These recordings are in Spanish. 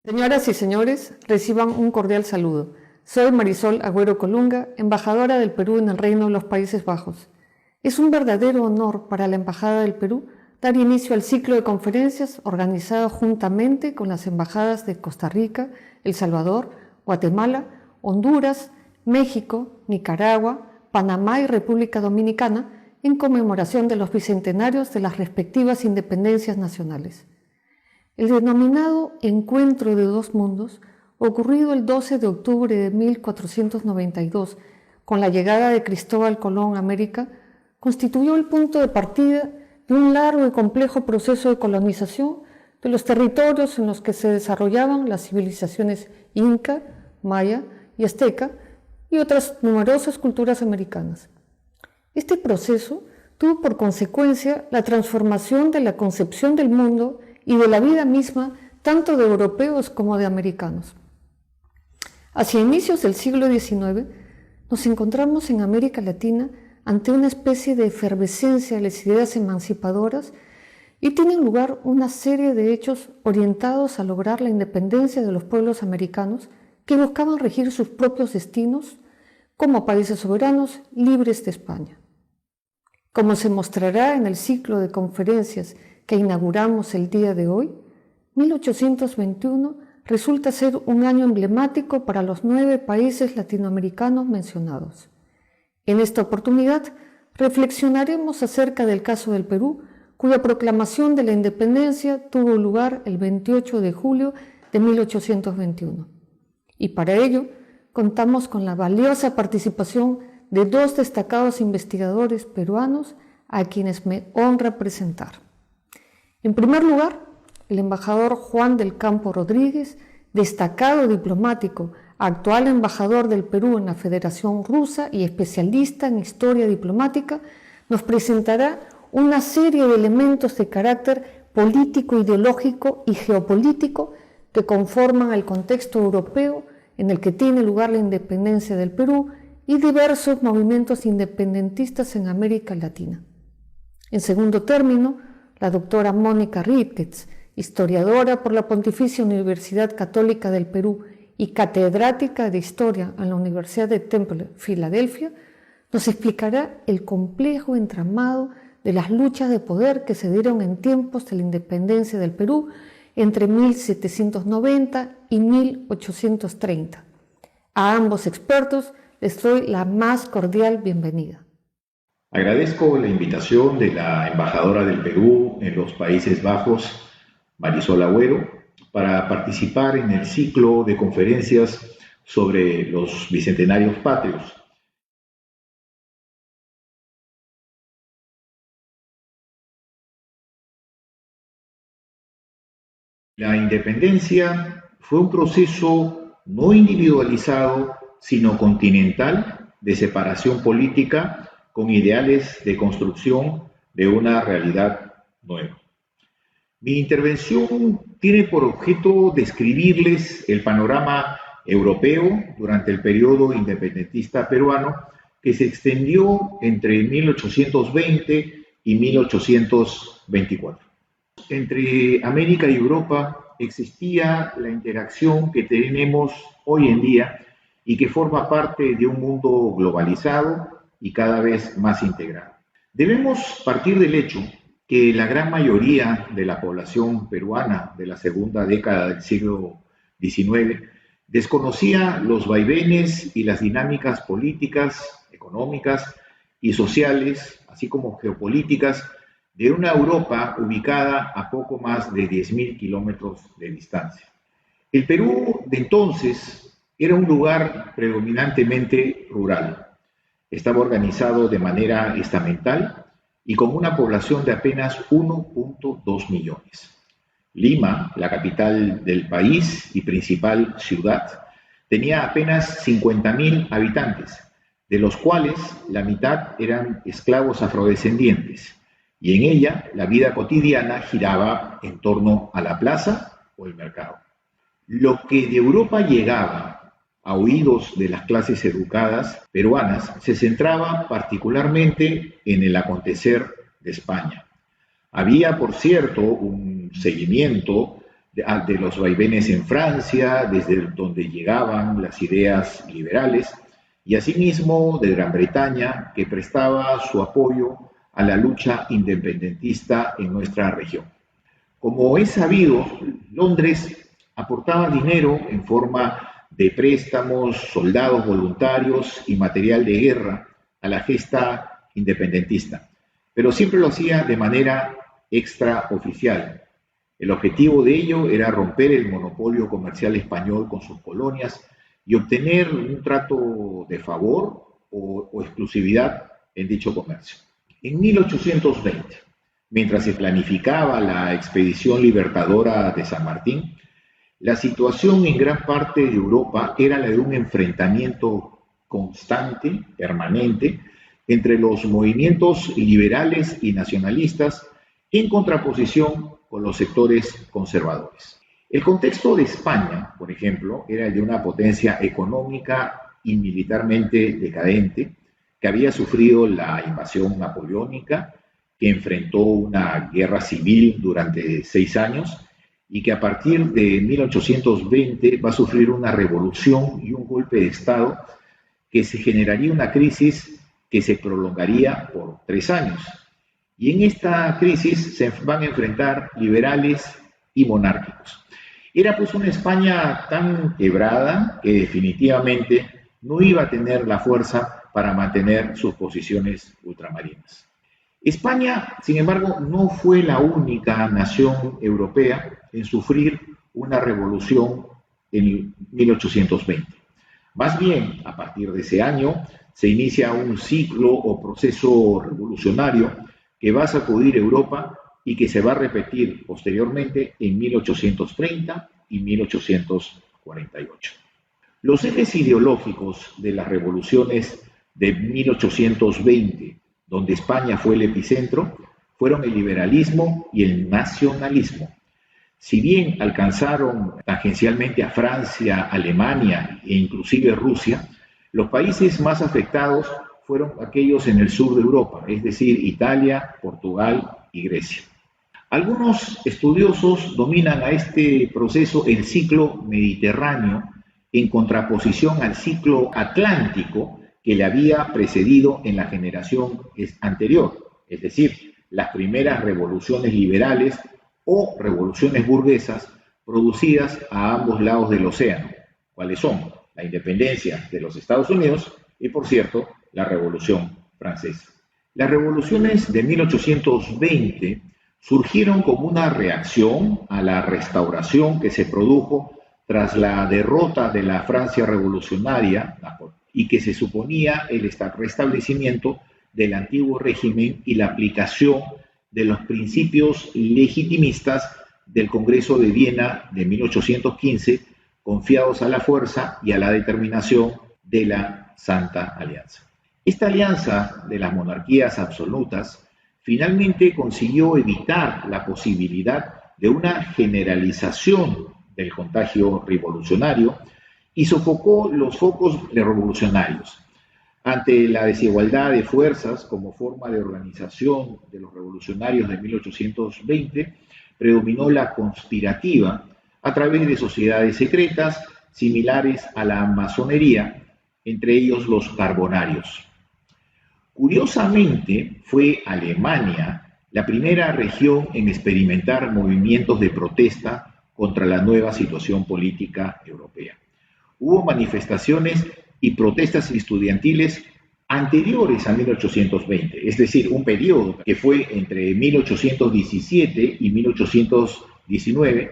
Señoras y señores, reciban un cordial saludo. Soy Marisol Agüero Colunga, embajadora del Perú en el Reino de los Países Bajos. Es un verdadero honor para la Embajada del Perú dar inicio al ciclo de conferencias organizado juntamente con las embajadas de Costa Rica, El Salvador, Guatemala, Honduras, México, Nicaragua, Panamá y República Dominicana en conmemoración de los bicentenarios de las respectivas independencias nacionales. El denominado Encuentro de Dos Mundos, ocurrido el 12 de octubre de 1492, con la llegada de Cristóbal Colón a América, constituyó el punto de partida de un largo y complejo proceso de colonización de los territorios en los que se desarrollaban las civilizaciones inca, maya y azteca y otras numerosas culturas americanas. Este proceso tuvo por consecuencia la transformación de la concepción del mundo y de la vida misma, tanto de europeos como de americanos. Hacia inicios del siglo XIX, nos encontramos en América Latina ante una especie de efervescencia de las ideas emancipadoras y tienen lugar una serie de hechos orientados a lograr la independencia de los pueblos americanos que buscaban regir sus propios destinos como países soberanos libres de España. Como se mostrará en el ciclo de conferencias que inauguramos el día de hoy, 1821 resulta ser un año emblemático para los 9 países latinoamericanos mencionados. En esta oportunidad reflexionaremos acerca del caso del Perú, cuya proclamación de la independencia tuvo lugar el 28 de julio de 1821. Y para ello contamos con la valiosa participación de 2 destacados investigadores peruanos a quienes me honra presentar. En primer lugar, el embajador Juan del Campo Rodríguez, destacado diplomático, actual embajador del Perú en la Federación Rusa y especialista en historia diplomática, nos presentará una serie de elementos de carácter político, ideológico y geopolítico que conforman el contexto europeo en el que tiene lugar la independencia del Perú y diversos movimientos independentistas en América Latina. En segundo término, la doctora Mónica Rietkertz, historiadora por la Pontificia Universidad Católica del Perú y catedrática de Historia en la Universidad de Temple, Filadelfia, nos explicará el complejo entramado de las luchas de poder que se dieron en tiempos de la independencia del Perú entre 1790 y 1830. A ambos expertos les doy la más cordial bienvenida. Agradezco la invitación de la embajadora del Perú en los Países Bajos, Marisol Agüero, para participar en el ciclo de conferencias sobre los bicentenarios patrios. La independencia fue un proceso no individualizado, sino continental de separación política con ideales de construcción de una realidad nueva. Mi intervención tiene por objeto describirles el panorama europeo durante el periodo independentista peruano que se extendió entre 1820 y 1824. Entre América y Europa existía la interacción que tenemos hoy en día y que forma parte de un mundo globalizado y cada vez más integrado. Debemos partir del hecho que la gran mayoría de la población peruana de la segunda década del siglo XIX desconocía los vaivenes y las dinámicas políticas, económicas y sociales, así como geopolíticas, de una Europa ubicada a poco más de 10.000 kilómetros de distancia. El Perú de entonces era un lugar predominantemente rural. Estaba organizado de manera estamental y con una población de apenas 1.2 millones. Lima, la capital del país y principal ciudad, tenía apenas 50.000 habitantes, de los cuales la mitad eran esclavos afrodescendientes, y en ella la vida cotidiana giraba en torno a la plaza o el mercado. Lo que de Europa llegaba a oídos de las clases educadas peruanas se centraba particularmente en el acontecer de España. Había, por cierto, un seguimiento de los vaivenes en Francia, desde donde llegaban las ideas liberales, y asimismo de Gran Bretaña, que prestaba su apoyo a la lucha independentista en nuestra región. Como es sabido, Londres aportaba dinero en forma de préstamos, soldados voluntarios y material de guerra a la gesta independentista, pero siempre lo hacía de manera extraoficial. El objetivo de ello era romper el monopolio comercial español con sus colonias y obtener un trato de favor o exclusividad en dicho comercio. En 1820, mientras se planificaba la expedición libertadora de San Martín, la situación en gran parte de Europa era la de un enfrentamiento constante, permanente, entre los movimientos liberales y nacionalistas en contraposición con los sectores conservadores. El contexto de España, por ejemplo, era el de una potencia económica y militarmente decadente, que había sufrido la invasión napoleónica, que enfrentó una guerra civil durante 6 años y que a partir de 1820 va a sufrir una revolución y un golpe de Estado que se generaría una crisis que se prolongaría por 3 años. Y en esta crisis se van a enfrentar liberales y monárquicos. Era pues una España tan quebrada que definitivamente no iba a tener la fuerza para mantener sus posiciones ultramarinas. España, sin embargo, no fue la única nación europea en sufrir una revolución en 1820. Más bien, a partir de ese año, se inicia un ciclo o proceso revolucionario que va a sacudir Europa y que se va a repetir posteriormente en 1830 y 1848. Los ejes ideológicos de las revoluciones de 1820, donde España fue el epicentro, fueron el liberalismo y el nacionalismo. Si bien alcanzaron tangencialmente a Francia, Alemania e inclusive Rusia, los países más afectados fueron aquellos en el sur de Europa, es decir, Italia, Portugal y Grecia. Algunos estudiosos dominan a este proceso el ciclo mediterráneo en contraposición al ciclo atlántico que le había precedido en la generación anterior, es decir, las primeras revoluciones liberales o revoluciones burguesas producidas a ambos lados del océano, cuáles son la independencia de los Estados Unidos y, por cierto, la Revolución Francesa. Las revoluciones de 1820 surgieron como una reacción a la restauración que se produjo tras la derrota de la Francia revolucionaria y que se suponía el restablecimiento del antiguo régimen y la aplicación de los principios legitimistas del Congreso de Viena de 1815, confiados a la fuerza y a la determinación de la Santa Alianza. Esta alianza de las monarquías absolutas finalmente consiguió evitar la posibilidad de una generalización del contagio revolucionario y sofocó los focos revolucionarios. Ante la desigualdad de fuerzas como forma de organización de los revolucionarios de 1820, predominó la conspirativa a través de sociedades secretas similares a la masonería, entre ellos los carbonarios. Curiosamente, fue Alemania la primera región en experimentar movimientos de protesta contra la nueva situación política europea. Hubo manifestaciones y protestas estudiantiles anteriores a 1820, es decir, un periodo que fue entre 1817 y 1819,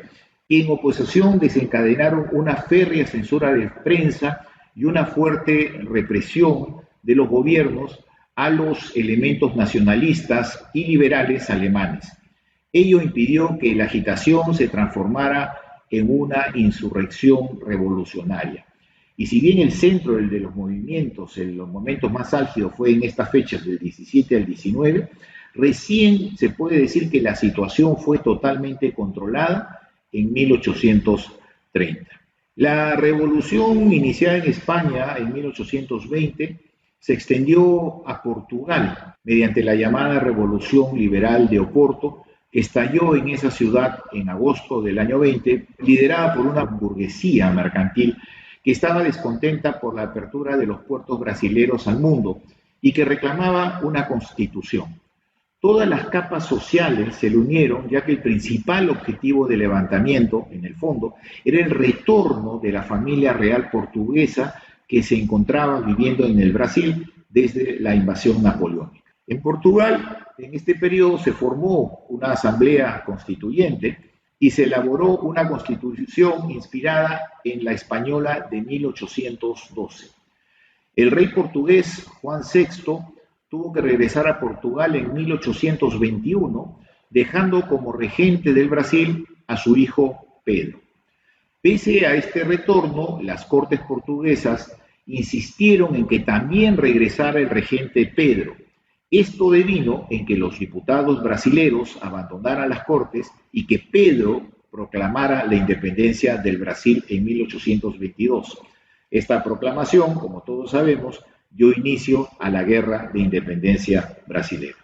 que en oposición desencadenaron una férrea censura de prensa y una fuerte represión de los gobiernos a los elementos nacionalistas y liberales alemanes. Ello impidió que la agitación se transformara en una insurrección revolucionaria. Y si bien el centro de los movimientos, en los momentos más álgidos, fue en estas fechas del 17 al 19, recién se puede decir que la situación fue totalmente controlada en 1830. La revolución iniciada en España en 1820 se extendió a Portugal mediante la llamada Revolución Liberal de Oporto, estalló en esa ciudad en agosto del año 20, liderada por una burguesía mercantil que estaba descontenta por la apertura de los puertos brasileros al mundo y que reclamaba una constitución. Todas las capas sociales se le unieron, ya que el principal objetivo del levantamiento, en el fondo, era el retorno de la familia real portuguesa que se encontraba viviendo en el Brasil desde la invasión napoleónica. En Portugal, en este periodo se formó una asamblea constituyente y se elaboró una constitución inspirada en la española de 1812. El rey portugués Juan VI tuvo que regresar a Portugal en 1821, dejando como regente del Brasil a su hijo Pedro. Pese a este retorno, las cortes portuguesas insistieron en que también regresara el regente Pedro. Esto devino en que los diputados brasileros abandonaran las cortes y que Pedro proclamara la independencia del Brasil en 1822. Esta proclamación, como todos sabemos, dio inicio a la Guerra de Independencia brasileña.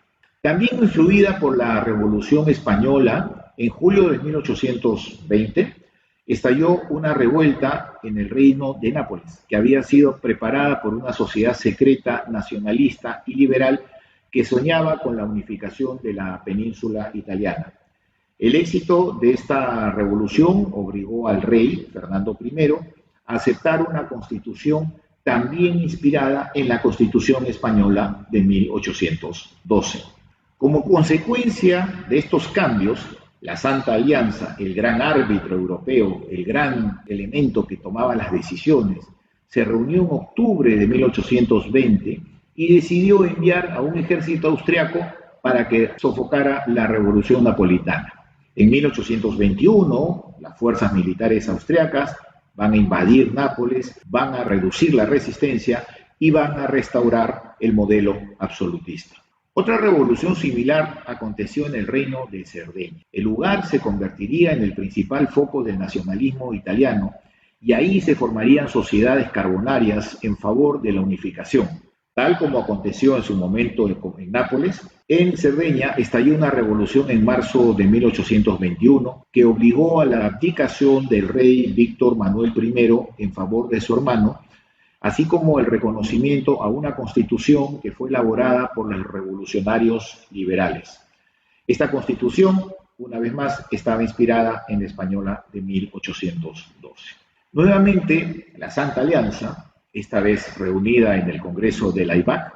También influida por la Revolución Española, en julio de 1820 estalló una revuelta en el reino de Nápoles, que había sido preparada por una sociedad secreta, nacionalista y liberal que soñaba con la unificación de la península italiana. El éxito de esta revolución obligó al rey, Fernando I, a aceptar una constitución también inspirada en la Constitución Española de 1812. Como consecuencia de estos cambios, la Santa Alianza, el gran árbitro europeo, el gran elemento que tomaba las decisiones, se reunió en octubre de 1820 y decidió enviar a un ejército austriaco para que sofocara la Revolución Napolitana. En 1821, las fuerzas militares austriacas van a invadir Nápoles, van a reducir la resistencia y van a restaurar el modelo absolutista. Otra revolución similar aconteció en el reino de Cerdeña. El lugar se convertiría en el principal foco del nacionalismo italiano y ahí se formarían sociedades carbonarias en favor de la unificación. Tal como aconteció en su momento en Nápoles, en Cerdeña estalló una revolución en marzo de 1821 que obligó a la abdicación del rey Víctor Manuel I en favor de su hermano, así como el reconocimiento a una constitución que fue elaborada por los revolucionarios liberales. Esta constitución, una vez más, estaba inspirada en la española de 1812. Nuevamente, la Santa Alianza, esta vez reunida en el Congreso de Laibach,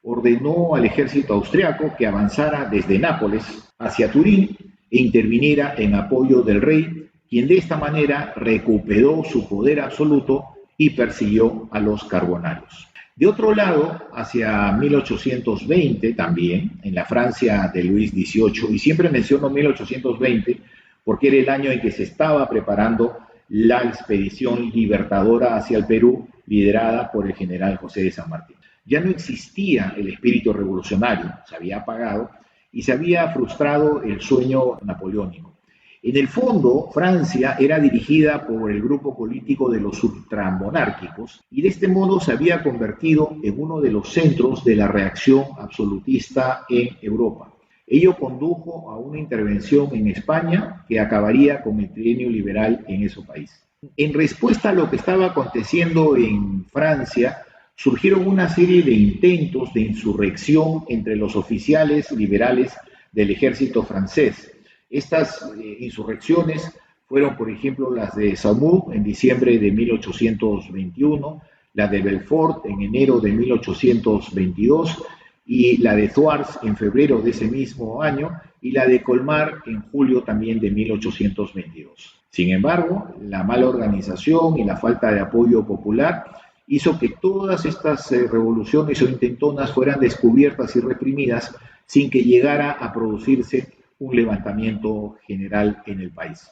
ordenó al ejército austriaco que avanzara desde Nápoles hacia Turín e interviniera en apoyo del rey, quien de esta manera recuperó su poder absoluto y persiguió a los carbonarios. De otro lado, hacia 1820 también, en la Francia de Luis XVIII, y siempre menciono 1820 porque era el año en que se estaba preparando la expedición libertadora hacia el Perú, liderada por el general José de San Martín. Ya no existía el espíritu revolucionario, se había apagado y se había frustrado el sueño napoleónico. En el fondo, Francia era dirigida por el grupo político de los ultramonárquicos y de este modo se había convertido en uno de los centros de la reacción absolutista en Europa. Ello condujo a una intervención en España que acabaría con el trienio liberal en ese país. En respuesta a lo que estaba aconteciendo en Francia, surgieron una serie de intentos de insurrección entre los oficiales liberales del ejército francés. Estas insurrecciones fueron, por ejemplo, las de Saumur en diciembre de 1821, la de Belfort en enero de 1822 y la de Thouars en febrero de ese mismo año y la de Colmar en julio también de 1822. Sin embargo, la mala organización y la falta de apoyo popular hizo que todas estas revoluciones o intentonas fueran descubiertas y reprimidas sin que llegara a producirse un levantamiento general en el país.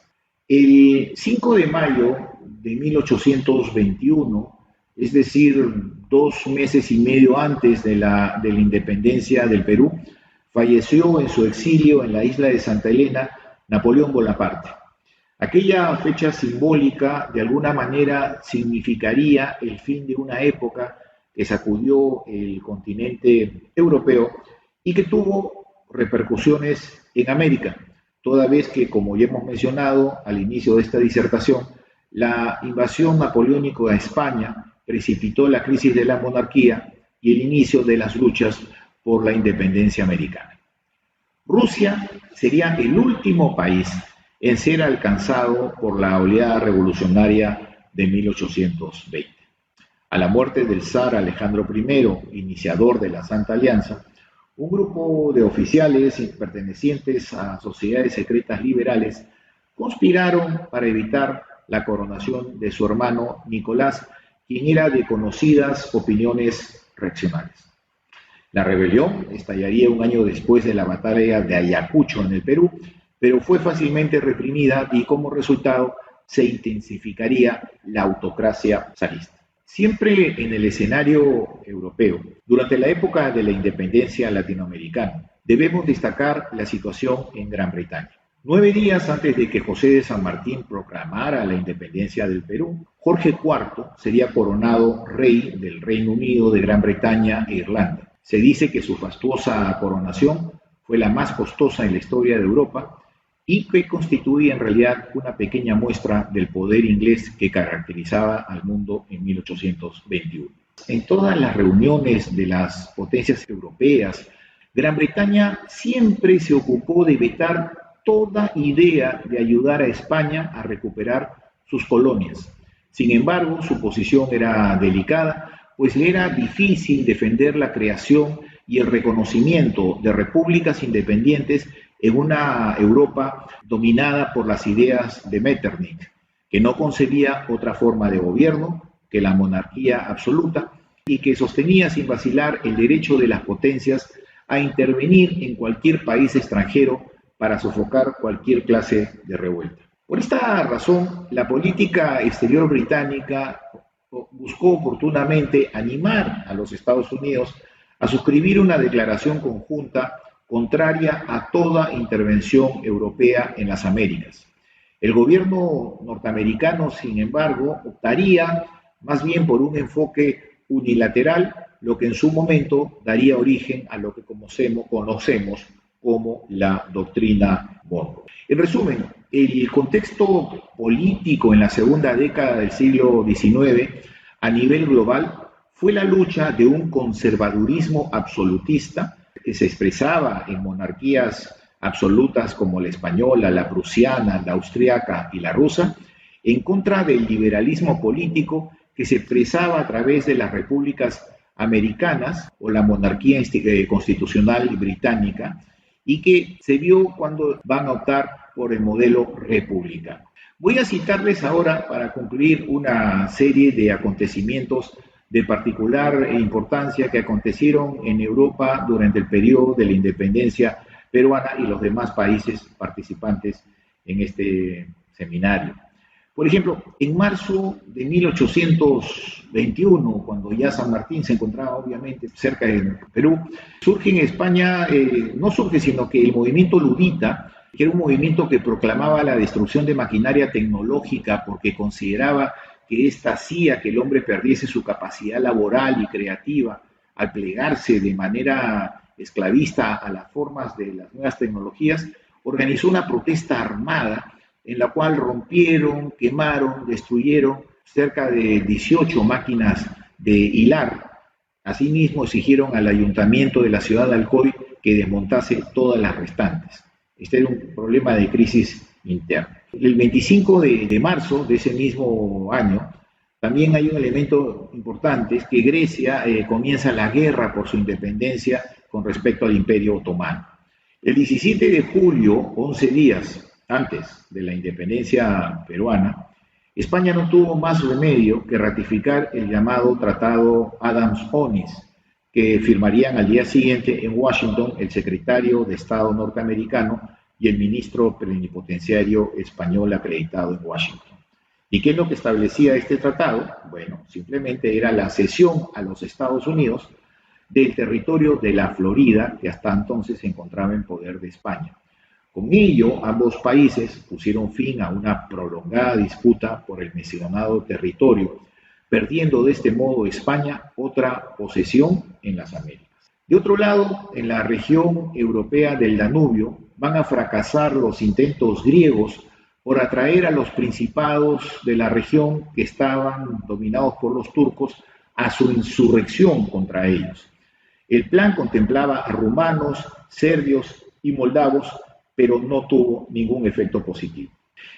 El 5 de mayo de 1821, es decir, 2 meses y medio antes de la independencia del Perú, falleció en su exilio en la isla de Santa Elena Napoleón Bonaparte. Aquella fecha simbólica de alguna manera significaría el fin de una época que sacudió el continente europeo y que tuvo repercusiones en América, toda vez que, como ya hemos mencionado al inicio de esta disertación, la invasión napoleónica a España precipitó la crisis de la monarquía y el inicio de las luchas por la independencia americana. Rusia sería el último país en ser alcanzado por la oleada revolucionaria de 1820. A la muerte del zar Alejandro I, iniciador de la Santa Alianza, un grupo de oficiales pertenecientes a sociedades secretas liberales conspiraron para evitar la coronación de su hermano Nicolás, quien era de conocidas opiniones reaccionarias. La rebelión estallaría un año después de la batalla de Ayacucho en el Perú, pero fue fácilmente reprimida y como resultado se intensificaría la autocracia zarista. Siempre en el escenario europeo, durante la época de la independencia latinoamericana, debemos destacar la situación en Gran Bretaña. 9 días antes de que José de San Martín proclamara la independencia del Perú, Jorge IV sería coronado rey del Reino Unido, de Gran Bretaña e Irlanda. Se dice que su fastuosa coronación fue la más costosa en la historia de Europa y que constituía en realidad una pequeña muestra del poder inglés que caracterizaba al mundo en 1821. En todas las reuniones de las potencias europeas, Gran Bretaña siempre se ocupó de vetar toda idea de ayudar a España a recuperar sus colonias. Sin embargo, su posición era delicada, pues le era difícil defender la creación y el reconocimiento de repúblicas independientes en una Europa dominada por las ideas de Metternich, que no concebía otra forma de gobierno que la monarquía absoluta y que sostenía sin vacilar el derecho de las potencias a intervenir en cualquier país extranjero para sofocar cualquier clase de revuelta. Por esta razón, la política exterior británica buscó oportunamente animar a los Estados Unidos a suscribir una declaración conjunta contraria a toda intervención europea en las Américas. El gobierno norteamericano, sin embargo, optaría más bien por un enfoque unilateral, lo que en su momento daría origen a lo que conocemos como la doctrina Monroe. En resumen, el contexto político en la segunda década del siglo XIX a nivel global fue la lucha de un conservadurismo absolutista que se expresaba en monarquías absolutas como la española, la prusiana, la austriaca y la rusa, en contra del liberalismo político que se expresaba a través de las repúblicas americanas o la monarquía constitucional británica y que se vio cuando van a optar por el modelo republicano. Voy a citarles ahora para concluir una serie de acontecimientos de particular importancia que acontecieron en Europa durante el periodo de la independencia peruana y los demás países participantes en este seminario. Por ejemplo, en marzo de 1821, cuando ya San Martín se encontraba obviamente cerca de Perú, surge en España, no surge, sino que el movimiento ludita, que era un movimiento que proclamaba la destrucción de maquinaria tecnológica porque consideraba que ésta hacía que el hombre perdiese su capacidad laboral y creativa al plegarse de manera esclavista a las formas de las nuevas tecnologías, organizó una protesta armada en la cual rompieron, quemaron, destruyeron cerca de 18 máquinas de hilar. Asimismo, exigieron al ayuntamiento de la ciudad de Alcoy que desmontase todas las restantes. Este era un problema de crisis interna. El 25 de marzo de ese mismo año, también hay un elemento importante, es que Grecia comienza la guerra por su independencia con respecto al Imperio Otomano. El 17 de julio, 11 días antes de la independencia peruana, España no tuvo más remedio que ratificar el llamado Tratado Adams-Onis, que firmarían al día siguiente en Washington el secretario de Estado norteamericano y el ministro plenipotenciario español acreditado en Washington. ¿Y qué es lo que establecía este tratado? Bueno, simplemente era la cesión a los Estados Unidos del territorio de la Florida, que hasta entonces se encontraba en poder de España. Con ello, ambos países pusieron fin a una prolongada disputa por el mencionado territorio, perdiendo de este modo España otra posesión en las Américas. De otro lado, en la región europea del Danubio, van a fracasar los intentos griegos por atraer a los principados de la región que estaban dominados por los turcos a su insurrección contra ellos. El plan contemplaba a rumanos, serbios y moldavos, pero no tuvo ningún efecto positivo.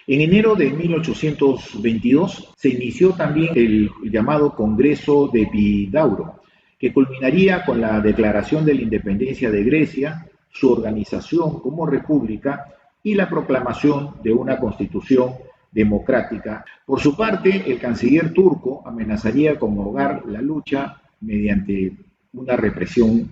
En enero de 1822 se inició también el llamado Congreso de Epidauro, que culminaría con la declaración de la independencia de Grecia, su organización como república y la proclamación de una constitución democrática. Por su parte, el canciller turco amenazaría con ahogar la lucha mediante una represión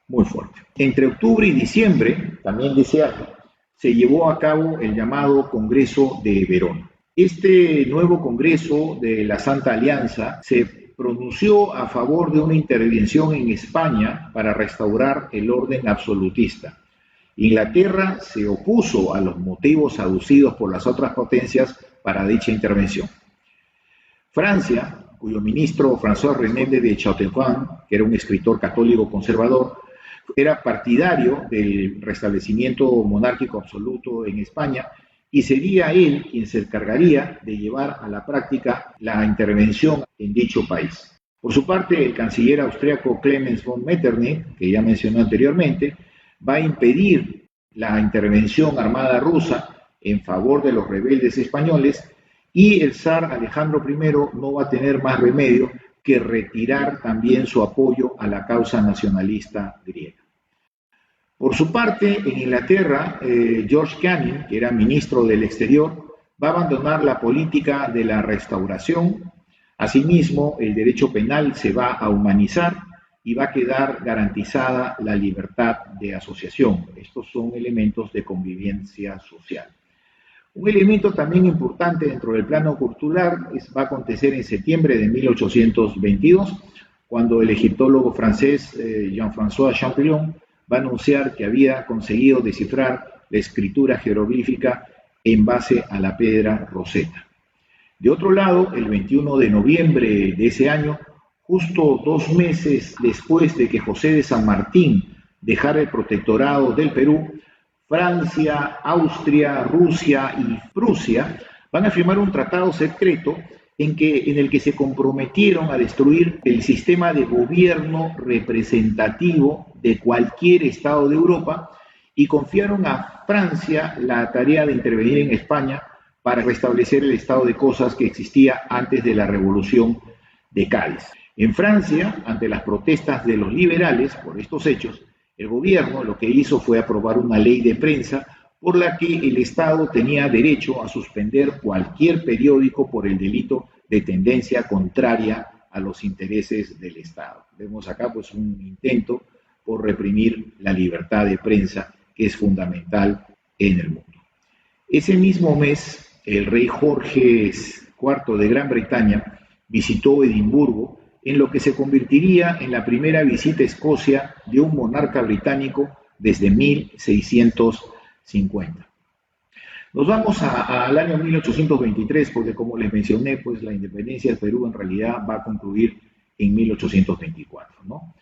muy fuerte. Entre octubre y diciembre, también de ese año, se llevó a cabo el llamado Congreso de Verona. Este nuevo Congreso de la Santa Alianza se pronunció a favor de una intervención en España para restaurar el orden absolutista. Inglaterra se opuso a los motivos aducidos por las otras potencias para dicha intervención. Francia, cuyo ministro François-René de Chateaubriand, que era un escritor católico conservador, era partidario del restablecimiento monárquico absoluto en España y sería él quien se encargaría de llevar a la práctica la intervención en dicho país. Por su parte, el canciller austriaco Clemens von Metternich, que ya mencionó anteriormente, va a impedir la intervención armada rusa en favor de los rebeldes españoles y el zar Alejandro I no va a tener más remedio que retirar también su apoyo a la causa nacionalista griega. Por su parte, en Inglaterra, George Canning, que era ministro del Exterior, va a abandonar la política de la restauración. Asimismo, el derecho penal se va a humanizar y va a quedar garantizada la libertad de asociación. Estos son elementos de convivencia social. Un elemento también importante dentro del plano cultural va a acontecer en septiembre de 1822, cuando el egiptólogo francés Jean-François Champollion va a anunciar que había conseguido descifrar la escritura jeroglífica en base a la piedra Rosetta. De otro lado, el 21 de noviembre de ese año, justo 2 meses después de que José de San Martín dejara el protectorado del Perú, Francia, Austria, Rusia y Prusia van a firmar un tratado secreto en el que se comprometieron a destruir el sistema de gobierno representativo de cualquier estado de Europa y confiaron a Francia la tarea de intervenir en España para restablecer el estado de cosas que existía antes de la Revolución de Cádiz. En Francia, ante las protestas de los liberales por estos hechos, el gobierno lo que hizo fue aprobar una ley de prensa por la que el Estado tenía derecho a suspender cualquier periódico por el delito de tendencia contraria a los intereses del Estado. Vemos acá pues un intento por reprimir la libertad de prensa, que es fundamental en el mundo. Ese mismo mes, el rey Jorge IV de Gran Bretaña visitó Edimburgo, en lo que se convertiría en la primera visita a Escocia de un monarca británico desde 1650. Nos vamos al año 1823, porque como les mencioné, pues la independencia del Perú en realidad va a concluir en 1824, ¿no?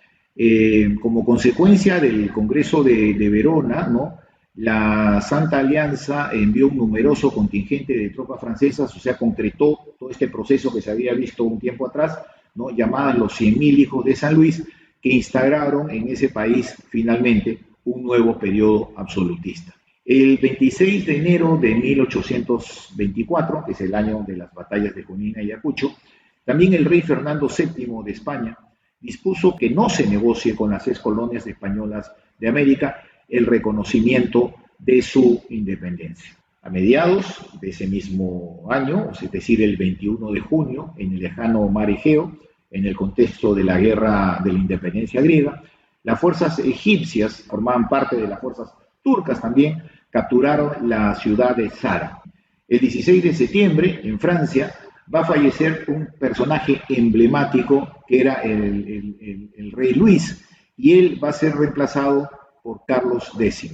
Como consecuencia del Congreso de Verona, ¿no?, la Santa Alianza envió un numeroso contingente de tropas francesas, o sea, concretó todo este proceso que se había visto un tiempo atrás, ¿no?, llamadas los 100.000 hijos de San Luis, que instauraron en ese país finalmente un nuevo periodo absolutista. El 26 de enero de 1824, que es el año de las batallas de Junín y Ayacucho, también el rey Fernando VII de España dispuso que no se negocie con las 6 colonias españolas de América el reconocimiento de su independencia. A mediados de ese mismo año, es decir, el 21 de junio, en el lejano mar Egeo, en el contexto de la guerra de la independencia griega, las fuerzas egipcias, formaban parte de las fuerzas turcas también, capturaron la ciudad de Zara. El 16 de septiembre, en Francia, va a fallecer un personaje emblemático que era el rey Luis, y él va a ser reemplazado por Carlos X.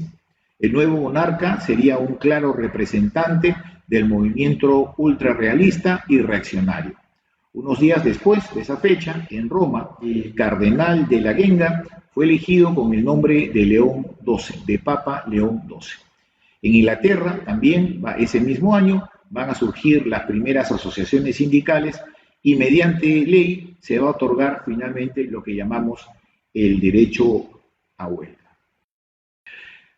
El nuevo monarca sería un claro representante del movimiento ultrarrealista y reaccionario. Unos días después de esa fecha, en Roma, el cardenal de la Genga fue elegido con el nombre de León XII, de Papa León XII. En Inglaterra también, ese mismo año, van a surgir las primeras asociaciones sindicales y mediante ley se va a otorgar finalmente lo que llamamos el derecho a huelga.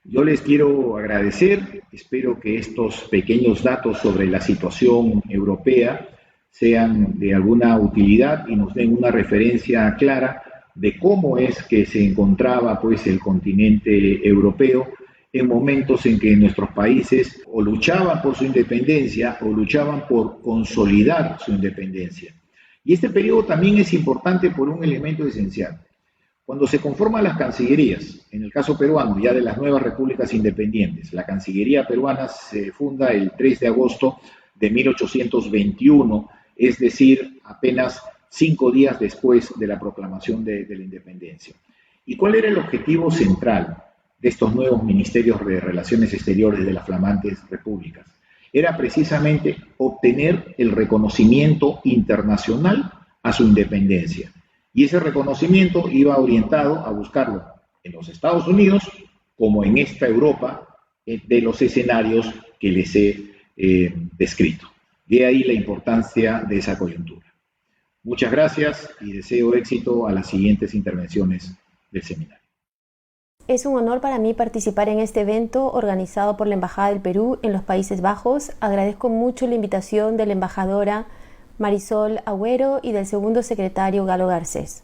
Yo les quiero agradecer, espero que estos pequeños datos sobre la situación europea sean de alguna utilidad y nos den una referencia clara de cómo es que se encontraba pues el continente europeo en momentos en que nuestros países o luchaban por su independencia o luchaban por consolidar su independencia. Y este periodo también es importante por un elemento esencial. Cuando se conforman las cancillerías, en el caso peruano, ya de las nuevas repúblicas independientes, la Cancillería peruana se funda el 3 de agosto de 1821, es decir, apenas 5 días después de la proclamación de la independencia. ¿Y cuál era el objetivo central de estos nuevos ministerios de Relaciones Exteriores de las flamantes repúblicas? Era precisamente obtener el reconocimiento internacional a su independencia. Y ese reconocimiento iba orientado a buscarlo en los Estados Unidos como en esta Europa de los escenarios que les he descrito. De ahí la importancia de esa coyuntura. Muchas gracias y deseo éxito a las siguientes intervenciones del seminario. Es un honor para mí participar en este evento organizado por la Embajada del Perú en los Países Bajos. Agradezco mucho la invitación de la embajadora Marisol Agüero y del segundo secretario Galo Garcés.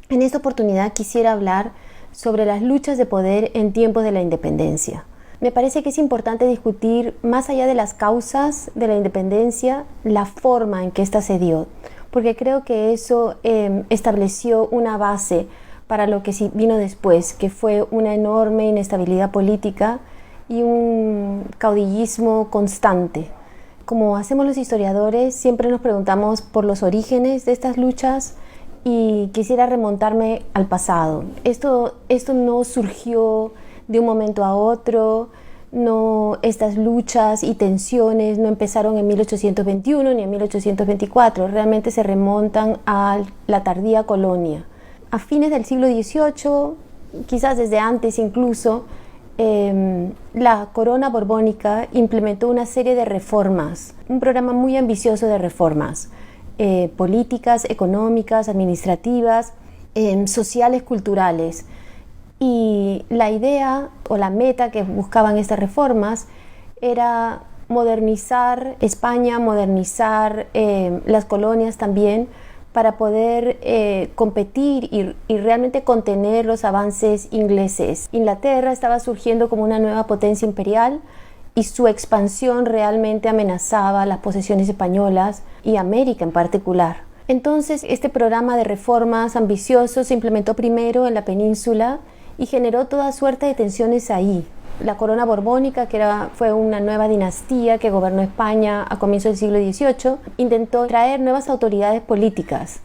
En esta oportunidad quisiera hablar sobre las luchas de poder en tiempos de la independencia. Me parece que es importante discutir, más allá de las causas de la independencia, la forma en que ésta se dio, porque creo que eso estableció una base para lo que vino después, que fue una enorme inestabilidad política y un caudillismo constante. Como hacemos los historiadores, siempre nos preguntamos por los orígenes de estas luchas y quisiera remontarme al pasado. Esto no surgió de un momento a otro, estas luchas y tensiones no empezaron en 1821 ni en 1824, realmente se remontan a la tardía colonia. A fines del siglo XVIII, quizás desde antes incluso, la corona borbónica implementó una serie de reformas, un programa muy ambicioso de reformas políticas, económicas, administrativas, sociales, culturales. Y la idea o la meta que buscaban estas reformas era modernizar España, modernizar las colonias también, para poder competir y realmente contener los avances ingleses. Inglaterra estaba surgiendo como una nueva potencia imperial y su expansión realmente amenazaba las posesiones españolas y América en particular. Entonces, este programa de reformas ambiciosos se implementó primero en la península y generó toda suerte de tensiones ahí. La corona borbónica, fue una nueva dinastía que gobernó España a comienzos del siglo XVIII, intentó traer nuevas autoridades políticas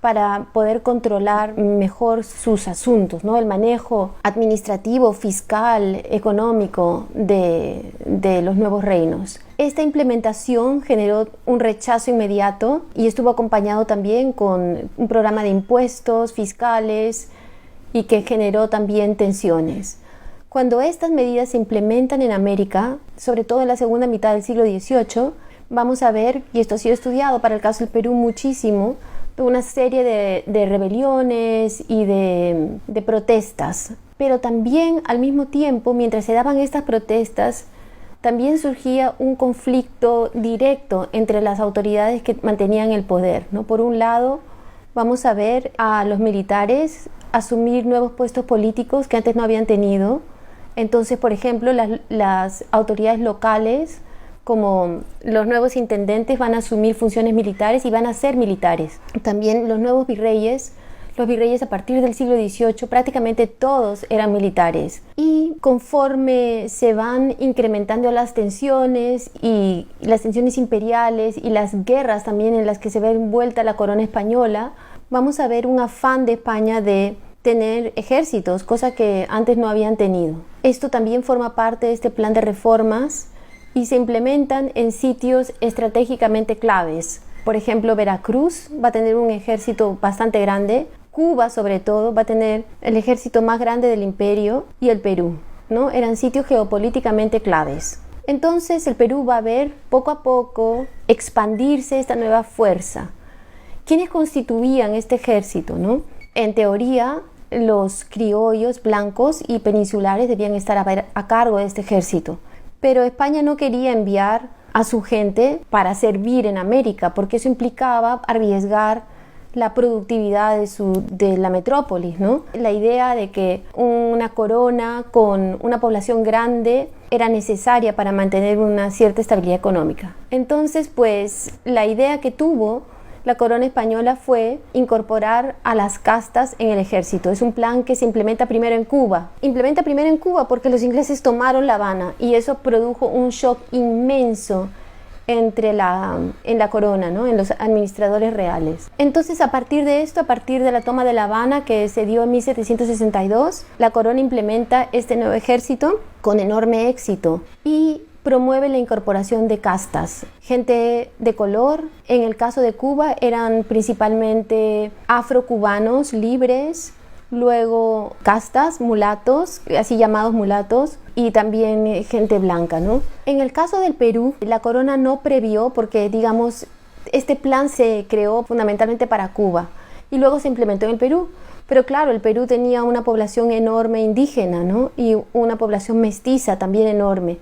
para poder controlar mejor sus asuntos, ¿no? El manejo administrativo, fiscal, económico de los nuevos reinos. Esta implementación generó un rechazo inmediato y estuvo acompañado también con un programa de impuestos fiscales y que generó también tensiones. Cuando estas medidas se implementan en América, sobre todo en la segunda mitad del siglo XVIII, vamos a ver, y esto ha sido estudiado para el caso del Perú muchísimo, una serie de rebeliones y de protestas. Pero también, al mismo tiempo, mientras se daban estas protestas, también surgía un conflicto directo entre las autoridades que mantenían el poder, ¿no? Por un lado, vamos a ver a los militares asumir nuevos puestos políticos que antes no habían tenido. Entonces, por ejemplo, las autoridades locales, como los nuevos intendentes, van a asumir funciones militares y van a ser militares. También los nuevos virreyes a partir del siglo XVIII, prácticamente todos eran militares. Y conforme se van incrementando las tensiones y las tensiones imperiales y las guerras también en las que se ve envuelta la corona española, vamos a ver un afán de España de tener ejércitos, cosa que antes no habían tenido. Esto también forma parte de este plan de reformas y se implementan en sitios estratégicamente claves. Por ejemplo, Veracruz va a tener un ejército bastante grande. Cuba, sobre todo, va a tener el ejército más grande del imperio, y el Perú, ¿no? Eran sitios geopolíticamente claves. Entonces el Perú va a ver poco a poco expandirse esta nueva fuerza. ¿Quiénes constituían este ejército, no? En teoría, los criollos blancos y peninsulares debían estar a cargo de este ejército. Pero España no quería enviar a su gente para servir en América, porque eso implicaba arriesgar la productividad de la metrópolis, ¿no? La idea de que una corona con una población grande era necesaria para mantener una cierta estabilidad económica. Entonces, pues, la idea que tuvo la corona española fue incorporar a las castas en el ejército. Es un plan que se implementa primero en Cuba. Implementa primero en Cuba porque los ingleses tomaron La Habana y eso produjo un shock inmenso en la corona, ¿no? En los administradores reales. Entonces, a partir de esto, a partir de la toma de La Habana, que se dio en 1762, la corona implementa este nuevo ejército con enorme éxito y promueve la incorporación de castas, gente de color. En el caso de Cuba eran principalmente afrocubanos libres, luego castas, mulatos, así llamados mulatos, y también gente blanca, ¿no? En el caso del Perú, la corona no previó, porque digamos, este plan se creó fundamentalmente para Cuba y luego se implementó en el Perú. Pero claro, el Perú tenía una población enorme indígena, ¿no? Y una población mestiza también enorme.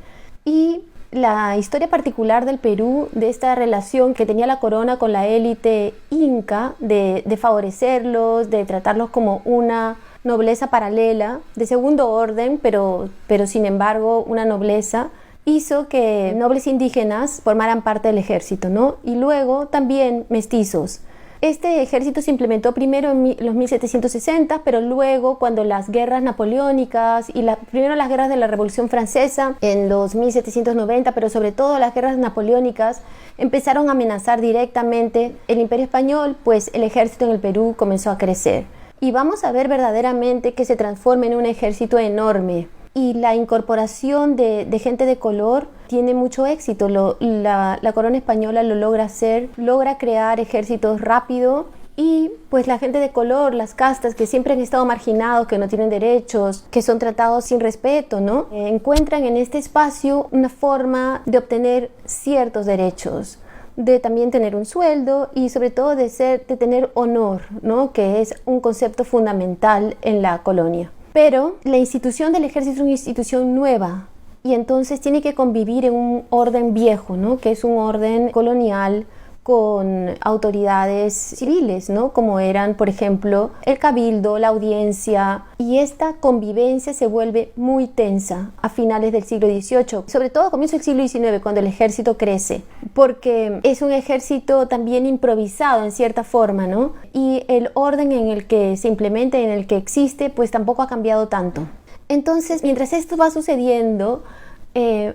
Y la historia particular del Perú, de esta relación que tenía la corona con la élite inca, de favorecerlos, de tratarlos como una nobleza paralela, de segundo orden, pero sin embargo una nobleza, hizo que nobles indígenas formaran parte del ejército, ¿no? Y luego también mestizos. Este ejército se implementó primero en los 1760, pero luego cuando las guerras napoleónicas y primero las guerras de la Revolución Francesa en los 1790, pero sobre todo las guerras napoleónicas empezaron a amenazar directamente el Imperio Español, pues el ejército en el Perú comenzó a crecer. Y vamos a ver verdaderamente que se transforma en un ejército enorme. Y la incorporación de gente de color tiene mucho éxito. La corona española lo logra hacer, logra crear ejércitos rápido, y pues la gente de color, las castas que siempre han estado marginados, que no tienen derechos, que son tratados sin respeto, ¿no? Encuentran en este espacio una forma de obtener ciertos derechos, de también tener un sueldo y sobre todo de tener honor, ¿no? Que es un concepto fundamental en la colonia. Pero la institución del ejército es una institución nueva y entonces tiene que convivir en un orden viejo, ¿no? Que es un orden colonial con autoridades civiles, ¿no? Como eran, por ejemplo, el cabildo, la audiencia, y esta convivencia se vuelve muy tensa a finales del siglo XVIII, sobre todo a comienzos del siglo XIX, cuando el ejército crece, porque es un ejército también improvisado en cierta forma, ¿no? Y el orden en el que se implementa, en el que existe, pues tampoco ha cambiado tanto. Entonces, mientras esto va sucediendo,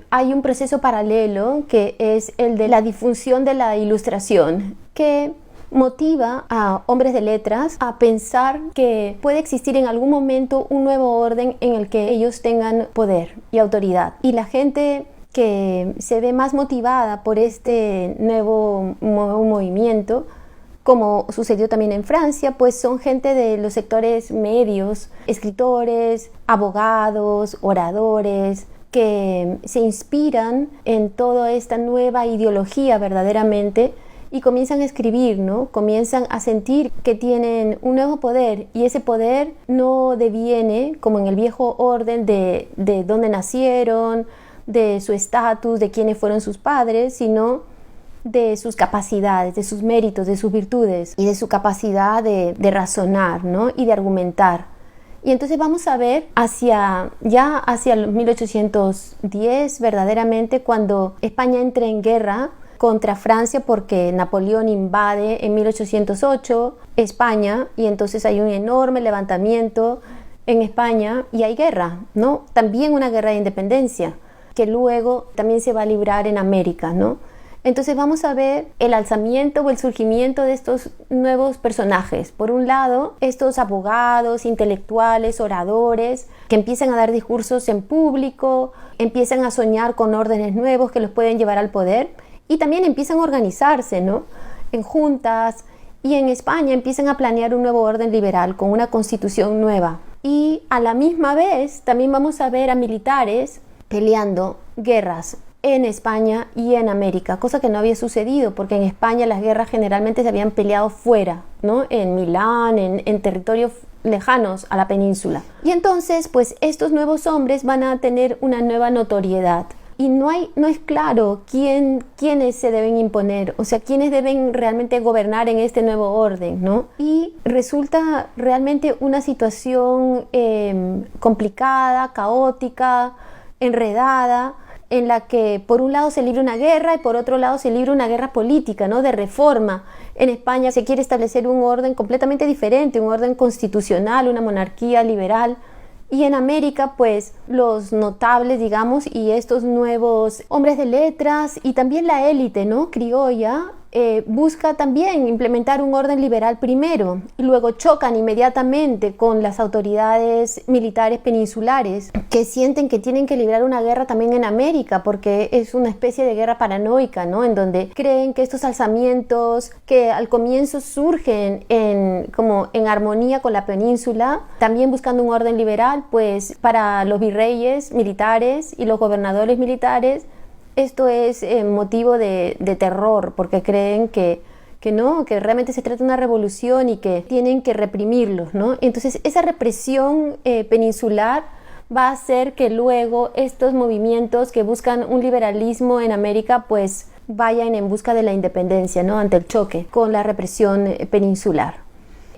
hay un proceso paralelo que es el de la difusión de la ilustración, que motiva a hombres de letras a pensar que puede existir en algún momento un nuevo orden en el que ellos tengan poder y autoridad. Y la gente que se ve más motivada por este nuevo movimiento, como sucedió también en Francia, pues son gente de los sectores medios, escritores, abogados, oradores, que se inspiran en toda esta nueva ideología verdaderamente y comienzan a escribir, ¿no? Comienzan a sentir que tienen un nuevo poder, y ese poder no deviene, como en el viejo orden, de dónde nacieron, de su estatus, de quiénes fueron sus padres, sino de sus capacidades, de sus méritos, de sus virtudes y de su capacidad de razonar, ¿no? Y de argumentar. Y entonces vamos a ver hacia los 1810, verdaderamente, cuando España entra en guerra contra Francia, porque Napoleón invade en 1808 España, y entonces hay un enorme levantamiento en España y hay guerra, ¿no? También una guerra de independencia, que luego también se va a librar en América, ¿no? Entonces vamos a ver el alzamiento o el surgimiento de estos nuevos personajes. Por un lado, estos abogados, intelectuales, oradores, que empiezan a dar discursos en público, empiezan a soñar con órdenes nuevos que los pueden llevar al poder, y también empiezan a organizarse, ¿no? en juntas, y en España empiezan a planear un nuevo orden liberal con una constitución nueva. Y a la misma vez también vamos a ver a militares peleando guerras en España y en América, cosa que no había sucedido porque en España las guerras generalmente se habían peleado fuera, ¿no? En Milán, en territorios lejanos a la península. Y entonces, pues estos nuevos hombres van a tener una nueva notoriedad. Y no es claro quiénes se deben imponer, o sea, quiénes deben realmente gobernar en este nuevo orden, ¿no? Y resulta realmente una situación complicada, caótica, enredada, en la que por un lado se libra una guerra y por otro lado se libra una guerra política, ¿no? De reforma. En España se quiere establecer un orden completamente diferente, un orden constitucional, una monarquía liberal. Y en América, pues, los notables, digamos, y estos nuevos hombres de letras y también la élite, ¿no? Criolla, busca también implementar un orden liberal primero y luego chocan inmediatamente con las autoridades militares peninsulares que sienten que tienen que librar una guerra también en América porque es una especie de guerra paranoica, ¿no? En donde creen que estos alzamientos que al comienzo surgen como en armonía con la península, también buscando un orden liberal, pues para los virreyes militares y los gobernadores militares esto es motivo de terror porque creen que no, que realmente se trata de una revolución y que tienen que reprimirlos, ¿no? Entonces esa represión peninsular va a hacer que luego estos movimientos que buscan un liberalismo en América pues vayan en busca de la independencia, ¿no? Ante el choque con la represión peninsular.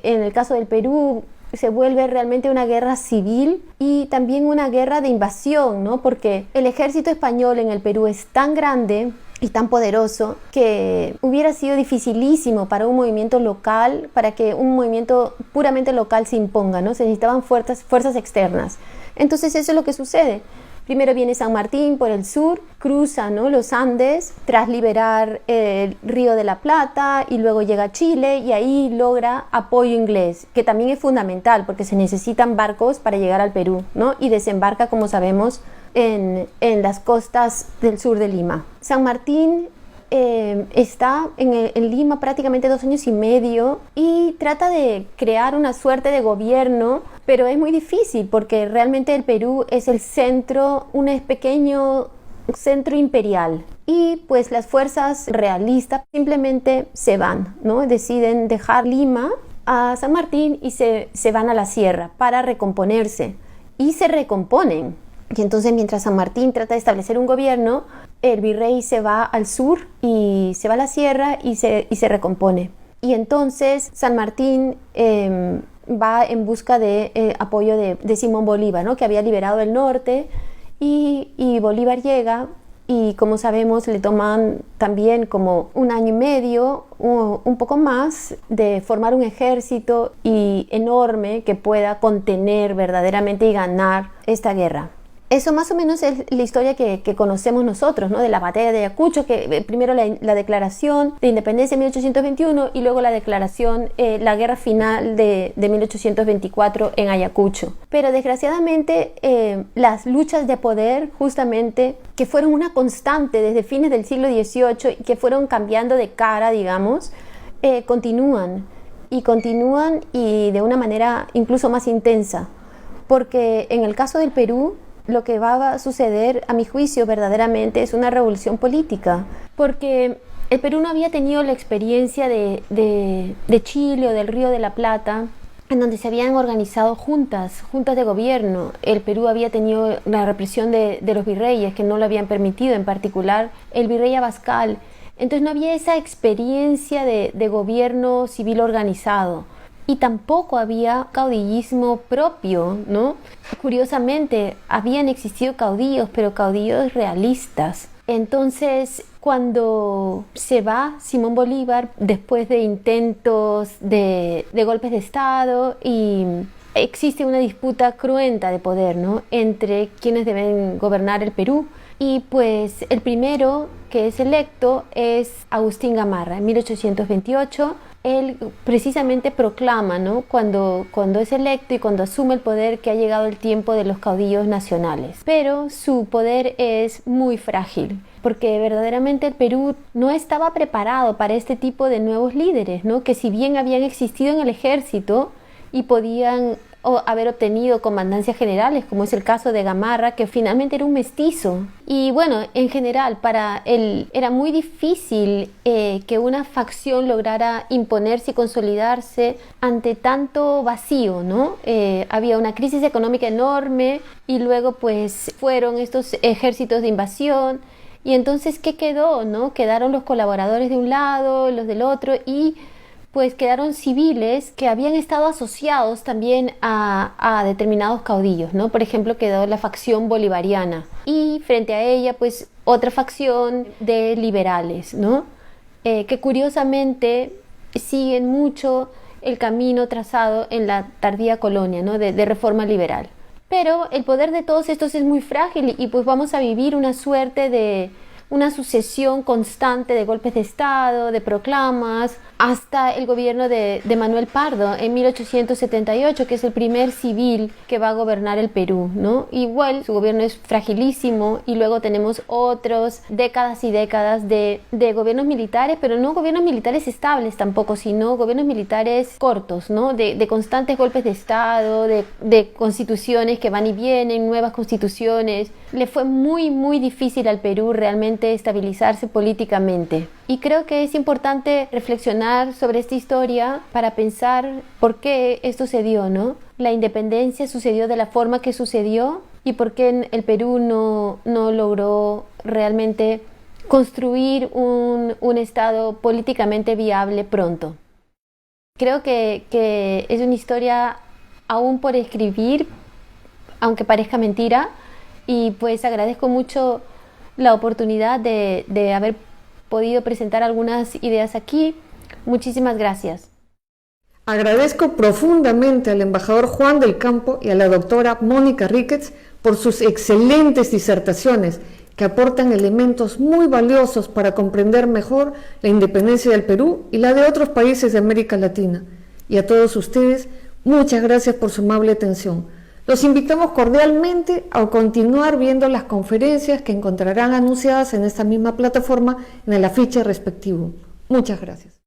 En el caso del Perú se vuelve realmente una guerra civil y también una guerra de invasión, ¿no? Porque el ejército español en el Perú es tan grande y tan poderoso que hubiera sido dificilísimo para un movimiento local, para que un movimiento puramente local se imponga, ¿no? Se necesitaban fuerzas externas. Entonces eso es lo que sucede. Primero viene San Martín por el sur, cruza, ¿no? los Andes tras liberar el Río de la Plata y luego llega a Chile y ahí logra apoyo inglés, que también es fundamental porque se necesitan barcos para llegar al Perú, ¿no? Y desembarca, como sabemos, en las costas del sur de Lima. San Martín está en Lima prácticamente 2 años y medio y trata de crear una suerte de gobierno, pero es muy difícil porque realmente el Perú es el centro, un pequeño centro imperial y pues las fuerzas realistas simplemente se van, ¿no? Deciden dejar Lima a San Martín y se van a la sierra para recomponerse y se recomponen. Y entonces mientras San Martín trata de establecer un gobierno, el virrey se va al sur y se va a la sierra y se recompone. Y entonces San Martín va en busca de apoyo de Simón Bolívar, ¿no? Que había liberado el norte y Bolívar llega y como sabemos le toman también como 1 año y medio, un poco más, de formar un ejército enorme que pueda contener verdaderamente y ganar esta guerra. Eso más o menos es la historia que conocemos nosotros, ¿no? De la batalla de Ayacucho, que primero la declaración de independencia en 1821 y luego la declaración, la guerra final de 1824 en Ayacucho. Pero desgraciadamente las luchas de poder, justamente, que fueron una constante desde fines del siglo XVIII y que fueron cambiando de cara, digamos, continúan y de una manera incluso más intensa. Porque en el caso del Perú, lo que va a suceder, a mi juicio, verdaderamente es una revolución política, porque el Perú no había tenido la experiencia de Chile o del Río de la Plata, en donde se habían organizado juntas de gobierno. El Perú había tenido la represión de los virreyes, que no lo habían permitido, en particular el virrey Abascal. Entonces no había esa experiencia de gobierno civil organizado. Y tampoco había caudillismo propio, ¿no? Curiosamente, habían existido caudillos, pero caudillos realistas. Entonces, cuando se va Simón Bolívar, después de intentos de golpes de Estado, y existe una disputa cruenta de poder, ¿no? Entre quienes deben gobernar el Perú. Y pues el primero que es electo es Agustín Gamarra, en 1828, él precisamente proclama, ¿no? Cuando es electo y cuando asume el poder, que ha llegado el tiempo de los caudillos nacionales. Pero su poder es muy frágil, porque verdaderamente el Perú no estaba preparado para este tipo de nuevos líderes, ¿no? Que si bien habían existido en el ejército y podían haber obtenido comandancias generales, como es el caso de Gamarra, que finalmente era un mestizo. Y bueno, en general para él era muy difícil que una facción lograra imponerse y consolidarse ante tanto vacío, ¿no? Había una crisis económica enorme y luego pues fueron estos ejércitos de invasión. Y entonces, ¿qué quedó, no? Quedaron los colaboradores de un lado, los del otro, y pues quedaron civiles que habían estado asociados también a determinados caudillos, ¿no? Por ejemplo, quedó la facción bolivariana y frente a ella, pues, otra facción de liberales, ¿no? Que curiosamente siguen mucho el camino trazado en la tardía colonia, ¿no? De reforma liberal. Pero el poder de todos estos es muy frágil y pues vamos a vivir una suerte de una sucesión constante de golpes de Estado, de proclamas, hasta el gobierno de Manuel Pardo en 1878, que es el primer civil que va a gobernar el Perú, ¿no? Igual su gobierno es fragilísimo y luego tenemos otros décadas y décadas de gobiernos militares, pero no gobiernos militares estables tampoco, sino gobiernos militares cortos, ¿no? De constantes golpes de Estado, de constituciones que van y vienen, nuevas constituciones. Le fue muy, muy difícil al Perú realmente estabilizarse políticamente. Y creo que es importante reflexionar sobre esta historia para pensar por qué esto sucedió, ¿no? La independencia sucedió de la forma que sucedió y por qué el Perú no logró realmente construir un Estado políticamente viable pronto. Creo que es una historia aún por escribir, aunque parezca mentira, y pues agradezco mucho la oportunidad de haber podido presentar algunas ideas aquí. Muchísimas gracias. Agradezco profundamente al embajador Juan del Campo y a la doctora Mónica Ricketts por sus excelentes disertaciones que aportan elementos muy valiosos para comprender mejor la independencia del Perú y la de otros países de América Latina. Y a todos ustedes, muchas gracias por su amable atención. Los invitamos cordialmente a continuar viendo las conferencias que encontrarán anunciadas en esta misma plataforma en el afiche respectivo. Muchas gracias.